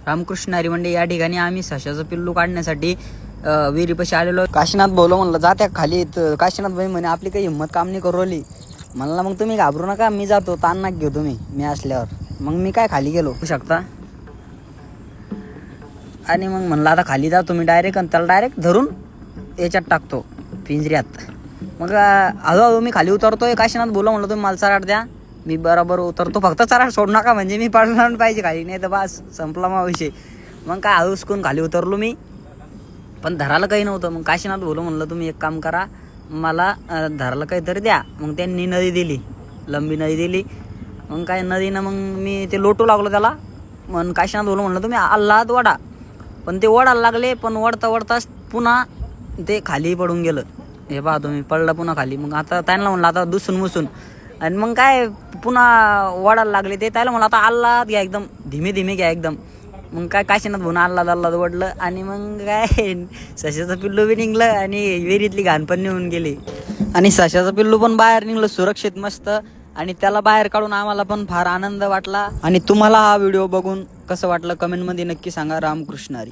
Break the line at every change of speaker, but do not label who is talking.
रामकृष्ण हरी म्हणजे या ठिकाणी आम्ही सशाचं पिल्लू काढण्यासाठी विहिरीपाशी आलेलो. काशीनाथ बोललो म्हणलं जात्या खाली. काशीनाथ भाई म्हणे आपली काही हिंमत काम नाही करू राहिली. म्हणलं मग तुम्ही घाबरू नका, मी जातो, ताण नाक घेऊ तुम्ही, मी असल्यावर. मग मी काय खाली गेलो शकता. आणि मग म्हणलं आता खाली जातो मी डायरेक्ट, आणि त्याला डायरेक्ट धरून याच्यात टाकतो पिंजऱ्यात. मग हळूहळू मी खाली उतरतोय. काशीनाथ बोललो म्हणलं तुम्ही मला चराट द्या, मी बरोबर उतरतो, फक्त चराट सोडू नका म्हणजे मी पडणार पाहिजे खाली, नाही तर बस संपला मग विषय. मग काय हळूसकून खाली उतरलो मी, पण धराला काही नव्हतं. मग काशीनाथ बोललो म्हणलं तुम्ही एक काम करा, मला धराला काहीतरी द्या. मग त्यांनी नदी दिली, लंबी नदी दिली. मग काय नदीनं मग मी ते लोटू लागलो त्याला. मग काशीनाथ बोललो म्हणलं तुम्ही आल्हाद वडा. पण ते वडायला लागले, पण वडता वडताच पुन्हा ते खाली पडून गेलं. हे पहा तुम्ही, पडलं पुन्हा खाली. मग आता त्यांना म्हणलं आता दुसून मुसून, आणि मग काय पुन्हा वडायला लागले ते. त्याला म्हणलं आता आल्हाद घ्या, एकदम धीमे धीमे घ्या एकदम. मग काय काशीनाथ भाऊन आल्हाद वडलं, आणि मग काय सशाचं पिल्लू बी निघलं, आणि विहिरीतली घाण पण निघून गेली, आणि सशाचं पिल्लू पण बाहेर निघलं सुरक्षित मस्त. आणि त्याला बाहेर काढून आम्हाला पण फार आनंद वाटला. आणि तुम्हाला हा व्हिडिओ बघून कसं वाटलं कमेंटमध्ये नक्की सांगा. रामकृष्ण हरी.